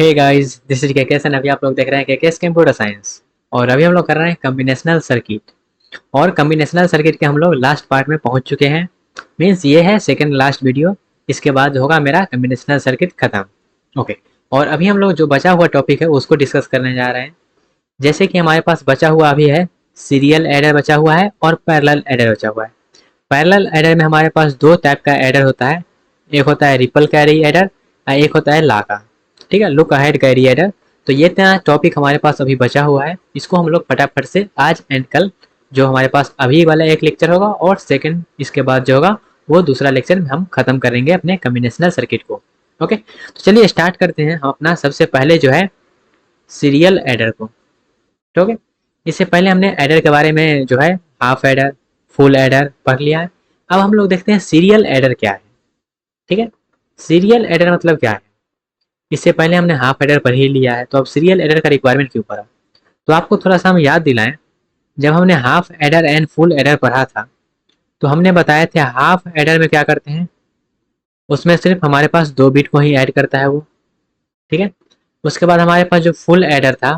Hey guys, this is KKS and अभी आप लोग देख रहे हैं केकेएस कंप्यूटर साइंस। और अभी हम लोग कर रहे हैं कॉम्बिनेशनल सर्किट। और कॉम्बिनेशनल सर्किट के हम लोग लास्ट पार्ट में पहुंच चुके हैं। मींस ये है सेकंड लास्ट वीडियो। इसके बाद होगा मेरा कॉम्बिनेशनल सर्किट खत्म। ओके। और अभी हम लोग जो बचा हुआ टॉपिक है उसको डिस्कस करने जा रहे हैं। जैसे कि हमारे पास बचा हुआ अभी है सीरियल एडर बचा हुआ है और पैरेलल एडर बचा हुआ है। पैरेलल एडर में हमारे पास दो टाइप का एडर होता है। एक होता है रिपल कैरी एडर और एक होता है लाका। ठीक है, लुक अहेड कैरी एडर। तो ये इतना टॉपिक हमारे पास अभी बचा हुआ है, इसको हम लोग फटाफट से आज एंड कल जो हमारे पास अभी वाला एक लेक्चर होगा और सेकंड इसके बाद जो होगा वो दूसरा लेक्चर में हम खत्म करेंगे अपने कॉम्बिनेशनल सर्किट को। ओके, तो चलिए स्टार्ट करते हैं हम अपना सबसे पहले जो है सीरियल एडर को। ठीक है, इससे पहले हमने एडर के बारे में जो है हाफ एडर फुल एडर पढ़ लिया है। अब हम लोग देखते हैं सीरियल एडर क्या है। ठीक है, सीरियल एडर मतलब क्या है। इससे पहले हमने हाफ एडर पढ़ ही लिया है, तो अब सीरियल एडर का रिक्वायरमेंट क्यों पड़ा। तो आपको थोड़ा सा हम याद दिलाएं, जब हमने half adder and full adder पढ़ा था तो हमने बताया था हाफ एडर में क्या करते हैं, उसमें सिर्फ हमारे पास 2 बिट को ही ऐड करता है वो। ठीक है, उसके बाद हमारे पास जो फुल एडर था,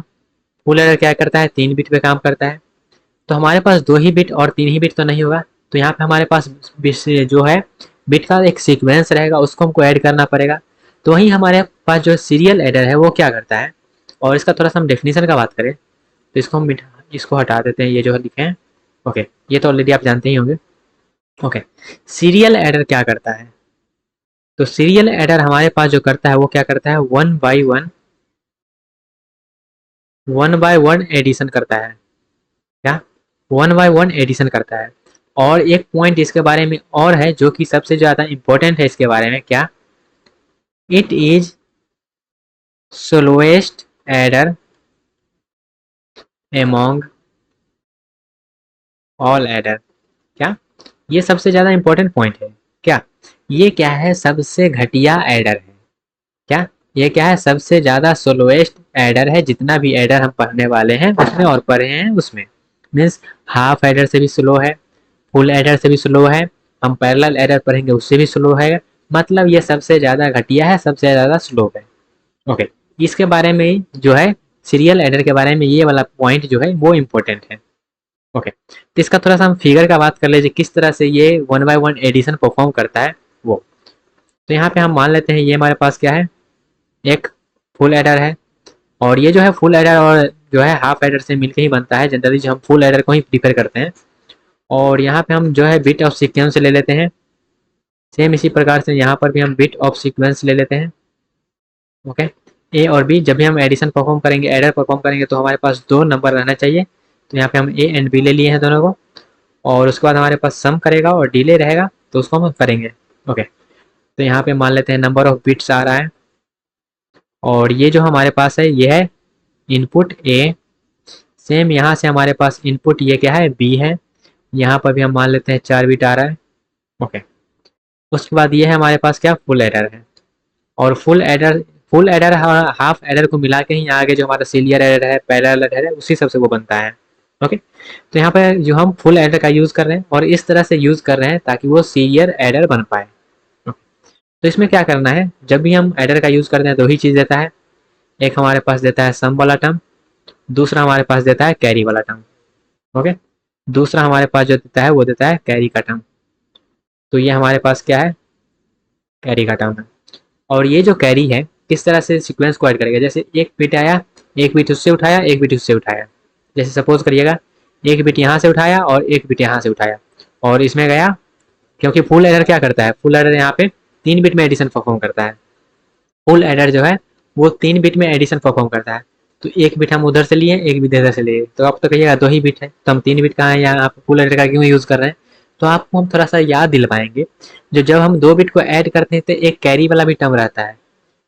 फुल एडर क्या करता है, 3 बिट पे काम करता है। तो हमारे पास 2 ही बिट और 3 ही बिट तो नहीं होगा, तो यहाँ पे हमारे पास जो है बिट का एक सीक्वेंस रहेगा, उसको हमको ऐड करना पड़ेगा। तो वहीं हमारे पास जो सीरियल एडर है वो क्या करता है, और इसका थोड़ा सा हम डेफिनेशन का बात करें तो इसको हम इसको हटा देते हैं, ये जो लिखे हैं। ओके, ये तो ऑलरेडी आप जानते ही होंगे। ओके, सीरियल एडर क्या करता है। तो सीरियल एडर हमारे पास जो करता है वो क्या करता है, वन बाय वन एडिशन करता है। क्या, 1 बाय 1 एडिशन करता है। और एक पॉइंट इसके बारे में और है जो कि सबसे ज्यादा इंपॉर्टेंट है इसके बारे में, क्या, it is slowest adder among all adder. क्या, ये सबसे ज्यादा इंपॉर्टेंट पॉइंट है। क्या, ये क्या है, सबसे घटिया एडर है। क्या, ये क्या है, सबसे ज्यादा स्लोएस्ट एडर है। जितना भी एडर हम पढ़ने वाले हैं उसमें और पढ़े हैं उसमें, मीन्स हाफ एडर से भी स्लो है, फुल एडर से भी स्लो है, हम पैरेलल एडर पढ़ेंगे उससे भी स्लो है। मतलब ये सबसे ज्यादा घटिया है, सबसे ज्यादा स्लो है। ओके, इसके बारे में जो है सीरियल एडर के बारे में ये वाला पॉइंट जो है वो इम्पोर्टेंट है। ओके, तो इसका थोड़ा सा हम फिगर का बात कर लीजिए, किस तरह से ये 1 बाय 1 एडिशन परफॉर्म करता है वो। तो यहाँ पे हम मान लेते हैं ये हमारे पास क्या है, एक फुल एडर है। और ये जो है फुल एडर और जो है हाफ एडर से मिलकर ही बनता है। जनरली जो हम फुल एडर को ही प्रीफर करते हैं। और यहाँ पे हम जो है बिट ऑफ सीक्वेंस ले लेते हैं। सेम इसी प्रकार से यहाँ पर भी हम बिट ऑफ सीक्वेंस ले लेते हैं। ओके, ए और बी जब भी हम एडिशन परफॉर्म करेंगे, एडर परफॉर्म करेंगे, तो हमारे पास 2 नंबर रहना चाहिए। तो यहाँ पे हम ए एंड बी ले लिए हैं दोनों को। और उसके बाद हमारे पास सम करेगा और डिले रहेगा तो उसको हम करेंगे। ओके, तो यहाँ पे मान लेते हैं नंबर ऑफ बिट्स आ रहा है। और ये जो हमारे पास है ये है इनपुट ए। सेम यहाँ से हमारे पास इनपुट ये क्या है, बी है। यहाँ पर भी हम मान लेते हैं 4 बिट आ रहा है। ओके, उसके बाद ये है हमारे पास क्या, फुल एडर है। और फुल एडर हाफ एडर को मिला के ही यहाँ आगे जो हमारा सीरियल एडर है, पैरेलल एडर है, उसी सबसे वो बनता है। ओके, तो यहाँ पे जो हम फुल एडर का यूज कर रहे हैं और इस तरह से यूज कर रहे हैं ताकि वो सीरियल एडर बन पाए। तो इसमें क्या करना है, जब भी हम एडर का यूज करते हैं 2 ही चीज देता है। एक हमारे पास देता है सम वाला टर्म, दूसरा हमारे पास देता है कैरी वाला टर्म। ओके, दूसरा हमारे पास जो देता है वो देता है कैरी का टर्म। तो ये हमारे पास क्या है, कैरी का टर्म है। और ये जो कैरी है किस तरह से सीक्वेंस को ऐड करेगा, जैसे एक बिट आया, एक बिट उससे उठाया, एक बिट उससे उठाया। जैसे सपोज करिएगा एक बिट यहाँ से उठाया और एक बिट यहाँ से उठाया और इसमें गया। क्योंकि फुल एडर क्या करता है, फुल एडर यहाँ पे 3 बिट में एडिशन परफॉर्म करता है। फुल एडर जो है वो 3 बिट में एडिशन परफॉर्म करता है। तो एक बिट हम उधर से लिए, एक बिट इधर से लिए, तो आप तो कहिएगा 2 ही बिट है, तो हम 3 बिट कहाँ है, यहाँ आप फुल एडर का क्यों यूज कर रहे हैं। तो आपको हम थोड़ा सा याद दिलवाएंगे, जो जब हम 2 बिट को ऐड करते हैं तो एक कैरी वाला भी टर्म रहता है।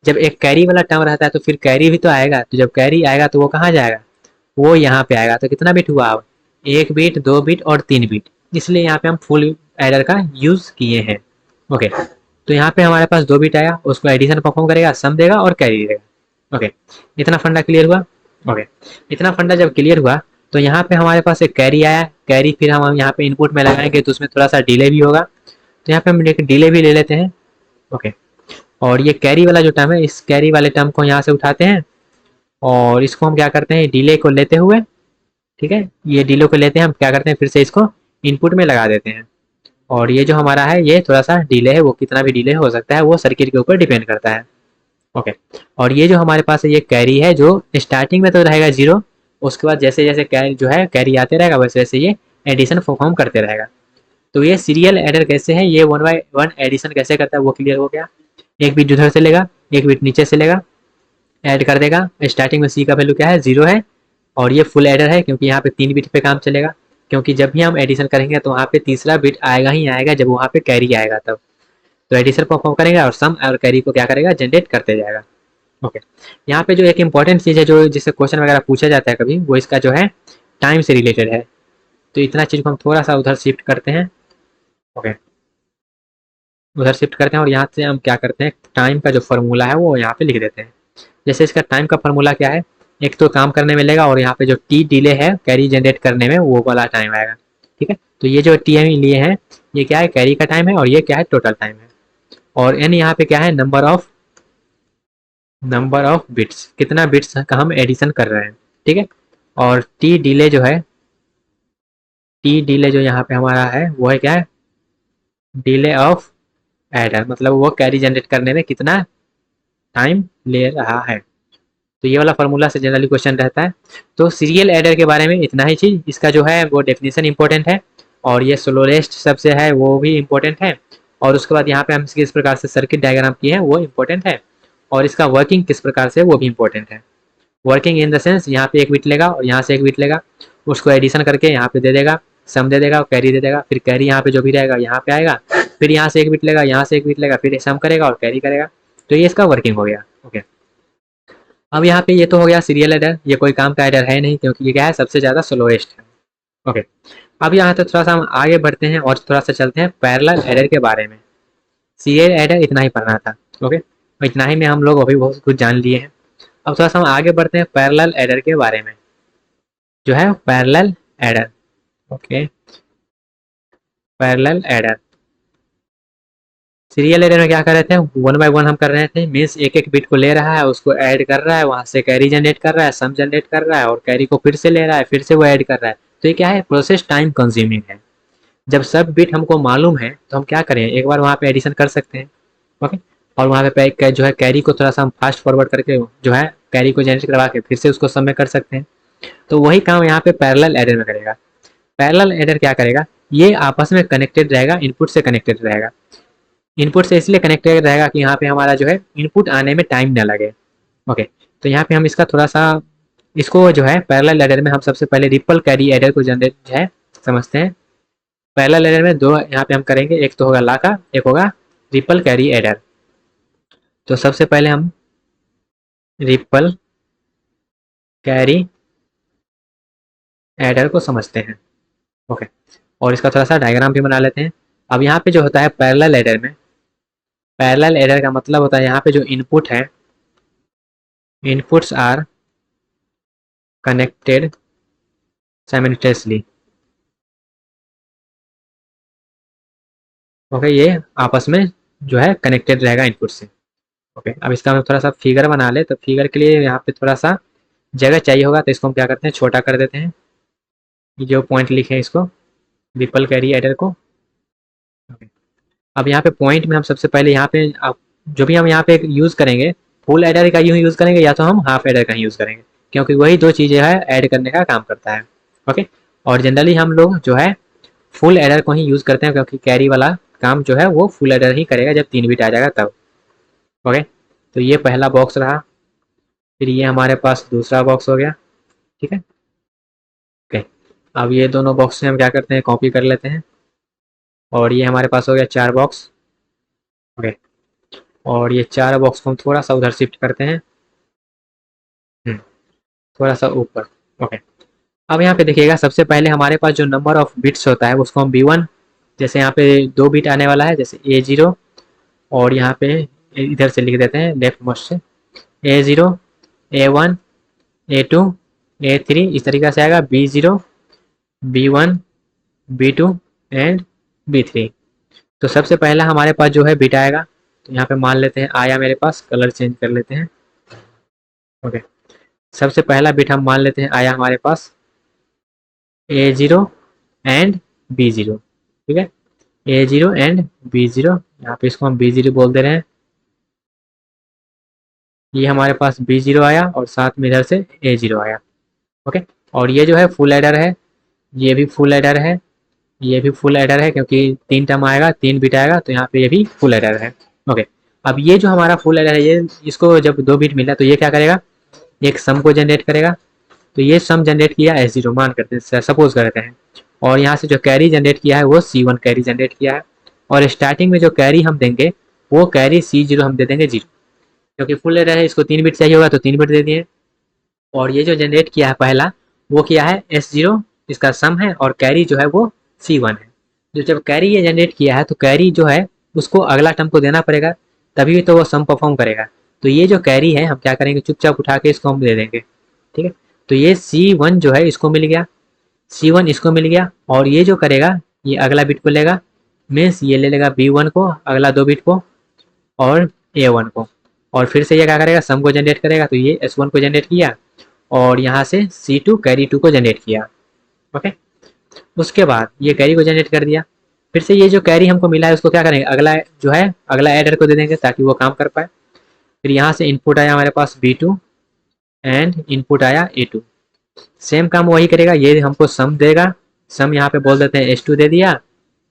जब एक कैरी वाला टर्म रहता है तो फिर कैरी भी तो आएगा, तो जब कैरी आएगा तो वो कहाँ जाएगा, वो यहाँ पे आएगा। तो कितना बिट हुआ, अब 1 बिट, 2 बिट और 3 बिट। इसलिए यहाँ पे हम फुल एडर का यूज किए हैं। ओके, तो यहाँ पे हमारे पास 2 बिट आया, उसको एडिशन परफॉर्म करेगा, सम देगा और कैरी देगा। ओके, इतना फंडा क्लियर हुआ। ओके, इतना फंडा जब क्लियर हुआ तो यहाँ पे हमारे पास एक कैरी आया। कैरी फिर हम यहाँ पे इनपुट में लगाएंगे तो उसमें थोड़ा सा डिले भी होगा, तो यहाँ पे हम एक डिले भी ले लेते हैं। ओके, और ये कैरी वाला जो टर्म है, इस कैरी वाले टर्म को यहाँ से उठाते हैं और इसको हम क्या करते हैं, डिले को लेते हुए, ठीक है, ये डिले को लेते हैं हम क्या करते हैं, फिर से इसको इनपुट में लगा देते हैं। और ये जो हमारा है ये थोड़ा सा डिले है, वो कितना भी डिले हो सकता है, वो सर्किट के ऊपर डिपेंड करता है। ओके। और ये जो हमारे पास है ये कैरी है, जो स्टार्टिंग में तो रहेगा 0, उसके बाद जैसे जैसे कैरी जो है कैरी आते रहेगा वैसे वैसे ये एडिशन परफॉर्म करते रहेगा। तो ये सीरियल एडर कैसे है, ये 1 बाय 1 एडिशन कैसे करता है वो क्लियर हो गया। एक बिट उधर से लेगा, एक बिट नीचे से लेगा, ऐड कर देगा। स्टार्टिंग में सी का वैल्यू क्या है, 0 है, और ये फुल एडर है क्योंकि यहाँ पे 3 बिट पे काम चलेगा, क्योंकि जब भी हम एडिशन करेंगे तो वहाँ पे तीसरा बिट आएगा ही आएगा जब वहाँ पे कैरी आएगा तब। तो एडिशन परफॉर्म करेगा और सम और कैरी को क्या करेगा, जनरेट करते जाएगा। ओके। यहाँ पे जो एक इंपॉर्टेंट चीज़ है जो जिससे क्वेश्चन वगैरह पूछा जाता है कभी, वो इसका जो है टाइम से रिलेटेड है। तो इतना चीज़ को हम थोड़ा सा उधर शिफ्ट करते हैं। ओके, उधर शिफ्ट करते हैं और यहाँ से हम क्या करते हैं, टाइम का जो फॉर्मूला है वो यहाँ पे लिख देते हैं। जैसे इसका टाइम का फॉर्मूला क्या है, एक तो काम करने में लेगा और यहाँ पे जो टी डिले है कैरी जनरेट करने में वो वाला टाइम आएगा। ठीक है, तो ये जो टी हम लिए हैं ये क्या है, कैरी का टाइम है, और ये क्या है, टोटल टाइम है। और एन यहाँ पे क्या है, नंबर ऑफ बिट्स, कितना बिट्स का हम एडिशन कर रहे हैं। ठीक है, और टी डिले जो है, टी डिले जो यहाँ पे हमारा है वो है क्या है, डिले ऑफ एडर, मतलब वो कैरी जनरेट करने में कितना टाइम ले रहा है। तो ये वाला फार्मूला से जनरली क्वेश्चन रहता है। तो सीरियल एडर के बारे में इतना ही चीज़, इसका जो है वो डेफिनेशन इंपॉर्टेंट है, और ये स्लोएस्ट सबसे है वो भी इंपॉर्टेंट है। और उसके बाद यहाँ पे हम किस प्रकार से सर्किट डायग्राम किए हैं वो इंपॉर्टेंट है, और इसका वर्किंग किस प्रकार से वो भी इंपॉर्टेंट है। वर्किंग इन द सेंस, यहाँ पे एक बिट लेगा और यहाँ से एक बिट लेगा, उसको एडिशन करके यहाँ पे दे देगा, सम दे देगा और कैरी दे देगा, फिर कैरी यहाँ पे जो भी रहेगा यहाँ पे आएगा, फिर यहाँ से एक बिट लेगा, यहाँ से एक बिट लेगा, फिर सम करेगा और कैरी करेगा। तो ये इसका वर्किंग हो गया। ओके, अब यहाँ पे ये तो हो गया सीरियल एडर, ये कोई काम का एडर है नहीं क्योंकि ये क्या है, सबसे ज़्यादा स्लोएस्ट है। ओके, अब यहाँ तो थोड़ा सा हम आगे बढ़ते हैं और थोड़ा सा चलते हैं पैरेलल एडर के बारे में। सीरियल एडर इतना ही पढ़ना था। ओके, इतना ही में हम लोग अभी बहुत कुछ जान लिए हैं। अब थोड़ा सा हम आगे बढ़ते हैं पैरेलल एडर के बारे में, जो है parallel adder. Okay, parallel adder, serial adder में क्या कर रहे थे, 1 बाय 1 हम कर रहे थे, मीन्स एक एक बिट को ले रहा है, उसको ऐड कर रहा है, वहां से कैरी जनरेट कर रहा है, सम जनरेट कर रहा है, और कैरी को फिर से ले रहा है, फिर से वो ऐड कर रहा है। तो ये क्या है, प्रोसेस टाइम कंज्यूमिंग है। जब सब बिट हमको मालूम है तो हम क्या करें, एक बार वहाँ पे एडिशन कर सकते हैं। ओके, और वहाँ पे जो है कैरी को थोड़ा सा हम फास्ट फॉरवर्ड करके जो है कैरी को जनरेट करवा के फिर से उसको सम में कर सकते हैं। तो वही काम यहाँ पे पैरेलल एडर में करेगा। पैरेलल एडर क्या करेगा, ये आपस में कनेक्टेड रहेगा, इनपुट से कनेक्टेड रहेगा। इनपुट से इसलिए कनेक्टेड रहेगा कि यहाँ पे हमारा जो है इनपुट आने में टाइम ना लगे। ओके, तो यहाँ पे हम इसका थोड़ा सा, इसको जो है पैरेलल एडर में हम सबसे पहले रिपल कैरी एडर को जनरेट जो है समझते हैं। पैरेलल एडर में दो यहाँ पे हम करेंगे, एक तो होगा ला का, एक होगा रिपल कैरी एडर। तो सबसे पहले हम रिपल कैरी एडर को समझते हैं। ओके, और इसका थोड़ा सा डायग्राम भी बना लेते हैं। अब यहाँ पे जो होता है पैरेलल एडर में, पैरेलल एडर का मतलब होता है यहाँ पे जो इनपुट है, inputs are connected simultaneously. Okay, ये आपस में जो है कनेक्टेड रहेगा इनपुट से। ओके, अब इसका हम थोड़ा सा फिगर बना ले, तो फिगर के लिए यहाँ पे थोड़ा सा जगह चाहिए होगा, तो इसको हम क्या करते हैं, छोटा कर देते हैं। ये जो पॉइंट लिखे हैं इसको, रिपल कैरी एडर को। ओके, अब यहाँ पे पॉइंट में हम सबसे पहले यहाँ पे अब जो भी हम यहाँ पे यूज़ करेंगे, फुल एडर का यूज़ करेंगे या तो हम हाफ एडर का यूज़ करेंगे, क्योंकि वही दो चीज़ें है ऐड करने का काम करता है। ओके, और जनरली हम लोग जो है फुल एडर को ही यूज़ करते हैं, क्योंकि कैरी वाला काम जो है वो फुल एडर ही करेगा जब 3 बिट आ जाएगा तब। ओके, तो ये पहला बॉक्स रहा, फिर ये हमारे पास दूसरा बॉक्स हो गया। ठीक है, ओके, अब ये दोनों बॉक्स में हम क्या करते हैं, कॉपी कर लेते हैं, और ये हमारे पास हो गया 4 बॉक्स। ओके, और ये 4 बॉक्स को हम थोड़ा सा उधर शिफ्ट करते हैं, थोड़ा सा ऊपर। ओके, अब यहाँ पे देखिएगा, सबसे पहले हमारे पास जो नंबर ऑफ बिट्स होता है उसको हम B1, जैसे यहाँ पे 2 बिट आने वाला है, जैसे A0, और यहाँ पे इधर से लिख देते हैं लेफ्ट मोस्ट से, A0, A1, A2, A3, इस तरीके से आएगा, B0, B1, B2 and B3। तो सबसे पहला हमारे पास जो है बिट आएगा, तो यहाँ पे मान लेते हैं आया मेरे पास, कलर चेंज कर लेते हैं। ओके, सबसे पहला बिट हम मान लेते हैं आया हमारे पास A0 एंड B0, ठीक है, A0 एंड B0, यहाँ पे इसको हम B0 बोल दे रहे हैं। ये हमारे पास B0 आया और साथ में इधर से A0 आया। ओके, और ये जो है फुल एडर है, ये भी फुल एडर है, ये भी फुल एडर है, क्योंकि 3 टर्म आएगा, 3 बिट आएगा, तो यहाँ पे ये भी फुल एडर है। ओके, अब ये जो हमारा फुल एडर है, ये इसको जब 2 बिट मिला तो ये क्या करेगा, एक सम को जनरेट करेगा। तो ये सम जनरेट किया S0 मान करते हैं, सपोज करते हैं, और यहाँ से जो कैरी जनरेट किया है वो C1 कैरी जनरेट किया है, और स्टार्टिंग में जो कैरी हम देंगे वो कैरी C0 हम दे देंगे 0, क्योंकि फुल एडर है, इसको 3 बिट चाहिए होगा तो 3 बिट दे दिए। और ये जो जनरेट किया है पहला, वो किया है S0, इसका सम है, और कैरी जो है वो C1 है। जो जब कैरी ये जनरेट किया है तो कैरी जो है उसको अगला टर्म को देना पड़ेगा, तभी तो वो सम परफॉर्म करेगा। तो ये जो कैरी है हम क्या करेंगे, चुपचाप उठा के इसको हम दे देंगे, ठीक है। तो ये C1 जो है इसको मिल गया, C1 इसको मिल गया, और ये जो करेगा ये अगला बिट को लेगा, मीन्स ये ले लेगा B1 को, अगला 2 बिट को, और A1 को, और फिर से ये क्या करेगा, सम को जनरेट करेगा। तो ये S1 को जनरेट किया, और यहाँ से C2 कैरी 2 को जनरेट किया। ओके, उसके बाद ये कैरी को जनरेट कर दिया, फिर से ये जो कैरी हमको मिला है उसको क्या करेंगे, अगला जो है अगला एडर को दे देंगे ताकि वो काम कर पाए। फिर यहाँ से इनपुट आया हमारे पास B2 एंड इनपुट आया A2, सेम काम वही करेगा, ये हमको सम देगा, सम यहाँ पे बोल देते हैं S2 दे दिया,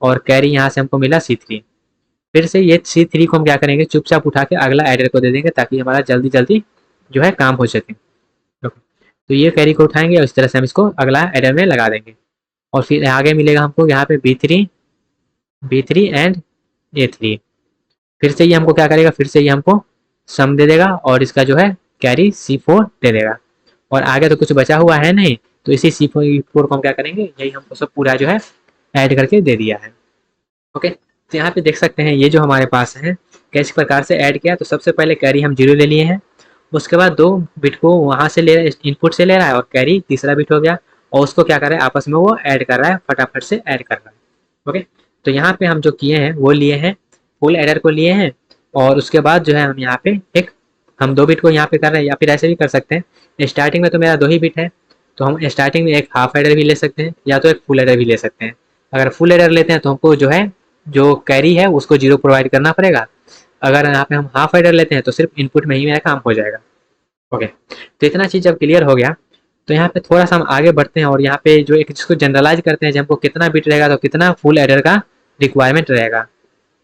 और कैरी यहाँ से हमको मिला C3। फिर से ये C3 को हम क्या करेंगे, चुपचाप उठा के अगला एडर को दे देंगे ताकि हमारा जल्दी जल्दी जो है काम हो सके। तो ये कैरी को उठाएंगे और इस तरह से हम इसको अगला एडर में लगा देंगे, और फिर आगे मिलेगा हमको यहाँ पे B3 एंड A3। फिर से ये हमको क्या करेगा, फिर से ये हमको सम दे देगा, और इसका जो है कैरी C4 दे देगा, और आगे तो कुछ बचा हुआ है नहीं, तो इसी C4 को हम क्या करेंगे, यही हमको सब पूरा जो है ऐड करके दे दिया है। ओके, तो यहाँ पे देख सकते हैं ये जो हमारे पास है किस प्रकार से ऐड किया। तो सबसे पहले कैरी हम 0 ले लिए हैं, उसके बाद 2 बिट को वहाँ से ले इनपुट से ले रहा है, और कैरी तीसरा बिट हो गया, और उसको क्या कर रहा है, आपस में वो ऐड कर रहा है, फटाफट से ऐड कर रहा है। ओके, तो यहाँ पे हम जो किए हैं वो लिए हैं, फुल एडर को लिए हैं, और उसके बाद जो है हम यहाँ पे एक हम 2 बिट को यहाँ पे कर रहे हैं, या फिर ऐसे भी कर सकते हैं, स्टार्टिंग में तो मेरा 2 ही बिट है, तो हम स्टार्टिंग में एक हाफ एडर भी ले सकते हैं, या तो एक फुल एडर भी ले सकते हैं। अगर फुल एडर लेते हैं तो हमको जो है जो कैरी है उसको 0 प्रोवाइड करना पड़ेगा, अगर यहाँ पे हम हाफ एडर लेते हैं तो सिर्फ इनपुट में ही मेरा काम हो जाएगा। ओके, तो इतना चीज़ जब क्लियर हो गया, तो यहाँ पे थोड़ा सा हम आगे बढ़ते हैं, और यहाँ पे जो एक जिसको जनरलाइज करते हैं, जब हमको कितना बिट रहेगा तो कितना फुल एडर का रिक्वायरमेंट रहेगा।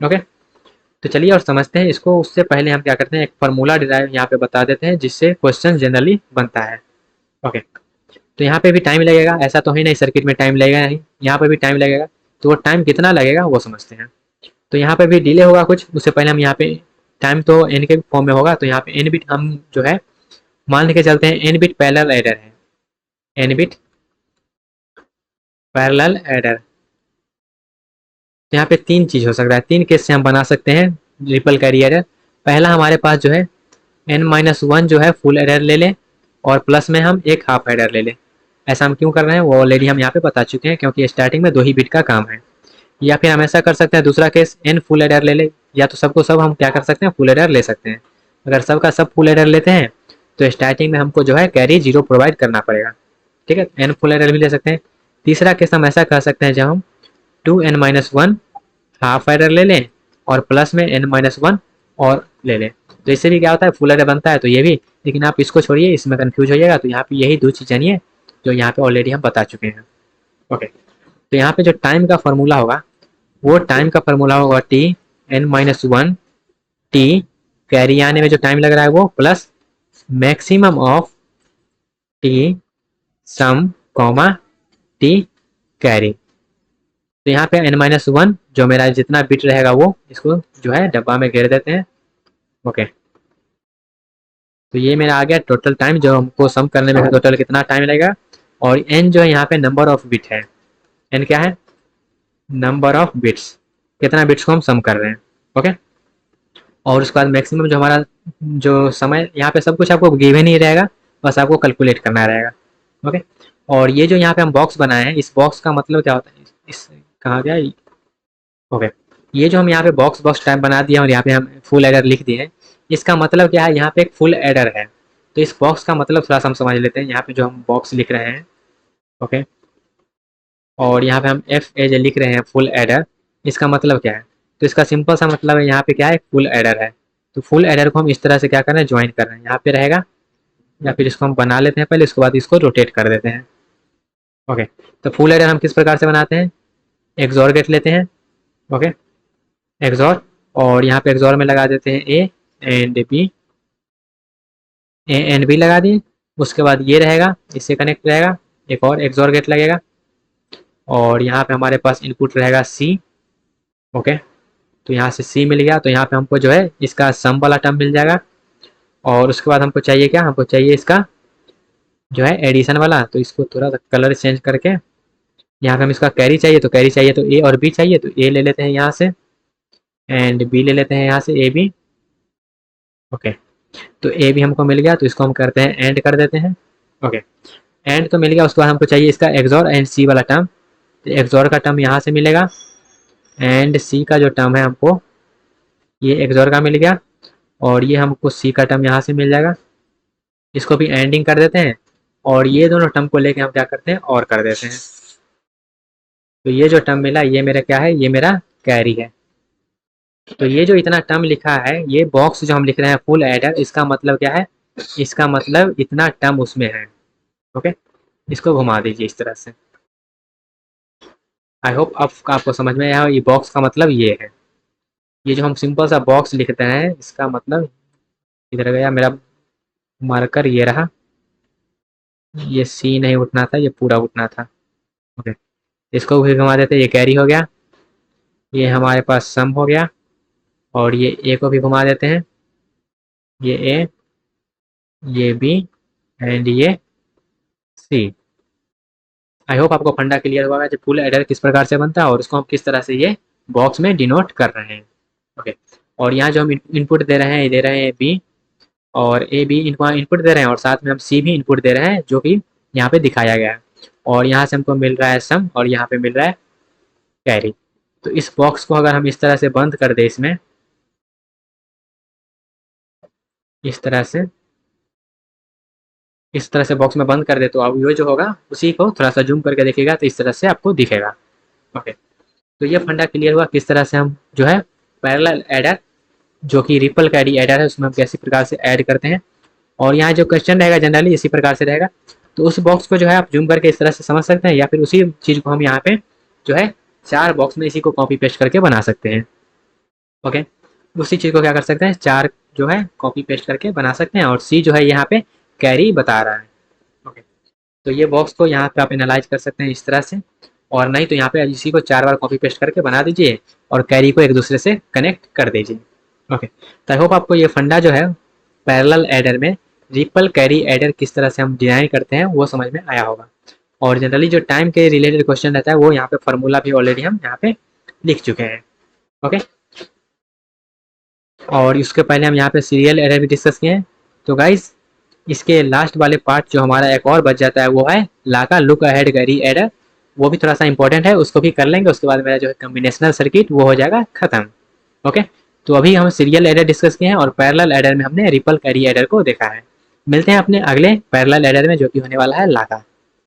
ओके, तो चलिए और समझते हैं इसको। उससे पहले हम क्या करते हैं, एक फार्मूला डिराइव यहाँ पे बता देते हैं जिससे क्वेश्चन जनरली बनता है। ओके, तो यहाँ पे भी टाइम लगेगा, ऐसा तो है नहीं सर्किट में टाइम लगेगा नहीं, यहाँ पे भी टाइम लगेगा, तो वो टाइम कितना लगेगा वो समझते हैं। तो यहाँ पे भी डिले होगा कुछ, उससे पहले हम यहाँ पे टाइम तो एन के फॉर्म में होगा, तो यहाँ पे एन बिट हम जो है मान के चलते हैं, एन बिट पैरेलल एडर है, एन बिट पैरेलल एडर। तो यहाँ पे 3 चीज़ हो सकता है, 3 केस से हम बना सकते हैं ट्रिपल कैरी एडर। पहला हमारे पास जो है n-1 जो है फुल एडर ले लें, और प्लस में हम एक हाफ एडर ले लें। ऐसा हम क्यों कर रहे हैं वो ऑलरेडी हम यहाँ पे बता चुके हैं, क्योंकि स्टार्टिंग में 2 ही बिट का काम है। या फिर हम ऐसा कर सकते हैं, दूसरा केस n फुल एडर ले ले, या तो सबको सब हम क्या कर सकते हैं, फुल एडर ले सकते हैं। अगर सबका सब फुल एडर लेते हैं तो स्टार्टिंग में हमको जो है कैरी 0 प्रोवाइड करना पड़ेगा, ठीक है, n फुल एडर भी ले सकते हैं। तीसरा केस हम ऐसा कर सकते हैं, जब हम 2n-1 हाफ एडर ले लें, और प्लस में n-1 और ले लें, तो इससे भी क्या होता है, फुल एडर बनता है। तो ये भी, लेकिन आप इसको छोड़िए, इसमें कंफ्यूज हो जाएगा, तो यहाँ पे यही 2 चीज़ जानिए जो यहाँ पे ऑलरेडी हम बता चुके हैं। ओके, तो यहाँ पे जो टाइम का फॉर्मूला होगा, वो टाइम का फॉर्मूला होगा T(n-1) T कैरी आने में जो टाइम लग रहा है वो, plus maximum of T sum comma T carry. तो यहाँ पे n-1 जो मेरा जितना बिट रहेगा वो इसको जो है डब्बा में घेर देते हैं। ओके, तो ये मेरा आ गया टोटल टाइम, जो हमको सम करने में टोटल कितना टाइम लगेगा। और n जो है यहाँ पे नंबर ऑफ बिट है, n क्या है, नंबर ऑफ बिट्स, कितना बिट्स को हम सम कर रहे हैं। ओके, और उसके बाद मैक्सिमम जो हमारा जो समय, यहाँ पे सब कुछ आपको गिवन ही रहेगा, बस आपको कैलकुलेट करना रहेगा। ओके, और ये जो यहाँ पे हम बॉक्स बनाए हैं, इस बॉक्स का मतलब क्या होता है, इस कहाँ गया। ओके, ये जो हम यहाँ पे बॉक्स बॉक्स टाइप बना दिया और यहाँ पे हम फुल एडर लिख दिए हैं, इसका मतलब क्या है, यहाँ पे एक फुल एडर है। तो इस बॉक्स का मतलब थोड़ा सा हम समझ लेते हैं। यहाँ पे जो हम बॉक्स लिख रहे हैं, ओके, और यहाँ पे हम एफ एज लिख रहे हैं फुल एडर, इसका मतलब क्या है? तो इसका सिंपल सा मतलब है, यहाँ पे क्या है, फुल एडर है। तो फुल एडर को हम इस तरह से क्या कर रहे हैं, ज्वाइन कर रहे हैं, यहाँ पे रहेगा, या फिर इसको हम बना लेते हैं पहले, उसके बाद इसको रोटेट कर देते हैं। ओके, तो फुल एडर हम किस प्रकार से बनाते हैं, एक्सॉर गेट लेते हैं, ओके, एक्सॉर, और यहाँ पे एक्सॉर में लगा देते हैं A and B, A and B लगा दिए। उसके बाद ये रहेगा, इससे कनेक्ट रहेगा, एक और एक्सॉर गेट लगेगा, और यहाँ पे हमारे पास इनपुट रहेगा सी, ओके। तो यहाँ से सी मिल गया, तो यहाँ पे हमको जो है इसका सम वाला टर्म मिल जाएगा, और उसके बाद हमको चाहिए क्या, हमको चाहिए इसका जो है एडिशन वाला। तो इसको थोड़ा सा कलर चेंज करके, यहाँ पे हम इसका कैरी चाहिए, तो कैरी चाहिए तो ए और बी चाहिए, तो ए ले लेते हैं यहाँ से, एंड बी ले लेते हैं यहाँ से, ए बी, ओके। तो ए भी हमको मिल गया, तो इसको हम करते हैं एंड कर देते हैं, ओके। एंड तो मिल गया, उसके बाद हमको चाहिए इसका एक्सॉर एंड सी वाला टर्म। तो एक्सॉर का टर्म यहाँ से मिलेगा, एंड सी का जो टर्म है हमको ये एक्सॉर का मिल गया, और ये हमको सी का टर्म यहाँ से मिल जाएगा। इसको भी एंडिंग कर देते हैं, और ये दोनों टर्म को लेके हम क्या करते हैं, और कर देते हैं। तो ये जो टर्म मिला, ये मेरा क्या है, ये मेरा कैरी है। तो ये जो इतना टर्म लिखा है, ये बॉक्स जो हम लिख रहे हैं फुल एडर, इसका मतलब क्या है, इसका मतलब इतना टर्म उसमें है, ओके। इसको घुमा दीजिए इस तरह से। आई होप अब आपको समझ में आया, ये बॉक्स का मतलब ये है। ये जो हम सिंपल सा बॉक्स लिखते हैं, इसका मतलब, इधर गया मेरा मार्कर, ये रहा, ये सी नहीं उठना था, ये पूरा उठना था, ओके। इसको भी घुमा देते, ये कैरी हो गया, ये हमारे पास सम हो गया, और ये ए को भी घुमा देते हैं, ये ए, ये बी, एंड ये सी। आई होप आपको फंडा क्लियर हुआ है, जो फुल एडर किस प्रकार से बनता है और उसको हम किस तरह से ये बॉक्स में डिनोट कर रहे हैं, ओके। और यहाँ जो हम इनपुट दे रहे हैं, ये दे रहे हैं बी, और ए बी इनको इनपुट दे रहे हैं, और साथ में हम सी भी इनपुट दे रहे हैं, जो कि यहाँ पे दिखाया गया है। और यहाँ से हमको मिल रहा है सम, और यहाँ पे मिल रहा है कैरी। तो इस बॉक्स को अगर हम इस तरह से बंद कर दे, इसमें इस तरह से, इस तरह से बॉक्स में बंद कर दे, तो अब ये जो होगा उसी को थोड़ा सा जूम करके देखिएगा, तो इस तरह से आपको दिखेगा, ओके। तो ये फंडा क्लियर हुआ, किस तरह से हम जो है पैरेलल एडर, जो कि रिपल कैरी एडर है, उसमें हम कैसी प्रकार से ऐड करते हैं। और यहाँ जो क्वेश्चन रहेगा जनरली इसी प्रकार से रहेगा। तो उस बॉक्स को जो है आप जूम करके इस तरह से समझ सकते हैं, या फिर उसी चीज़ को हम यहाँ पे जो है 4 बॉक्स में इसी को कॉपी पेस्ट करके बना सकते हैं, ओके। उसी चीज़ को क्या कर सकते हैं, 4 जो है कॉपी पेस्ट करके बना सकते हैं, और सी जो है यहाँ पे कैरी बता रहा है, ओके। तो ये बॉक्स को यहाँ पे आप एनालाइज कर सकते हैं इस तरह से, और नहीं तो यहाँ पे इसी को 4 बार कॉपी पेस्ट करके बना दीजिए, और कैरी को एक दूसरे से कनेक्ट कर दीजिए, ओके। तो आई होप आपको ये फंडा जो है पैरेलल एडर में रिपल कैरी एडर किस तरह से हम डिजाइन करते हैं वो समझ में आया होगा। और जनरली जो टाइम के रिलेटेड क्वेश्चन रहता है, वो यहाँ पे फॉर्मूला भी ऑलरेडी हम यहाँ पे लिख चुके हैं, ओके। और इसके पहले हम यहाँ पे सीरियल एडर भी डिस्कस किए हैं। तो गाइस, इसके लास्ट वाले पार्ट जो हमारा एक और बच जाता है, वो है Laka look ahead carry adder. वो भी थोड़ा सा इंपॉर्टेंट है, उसको भी कर लेंगे। उसके बाद मेरा जो है कम्बिनेशनल सर्किट वो हो जाएगा खत्म, ओके। तो अभी हम सीरियल एडर डिस्कस किए हैं, और पैरेलल एडर में हमने रिपल कैरी एडर को देखा है। मिलते हैं अपने अगले पैरेलल एडर में, जो कि होने वाला है लाका।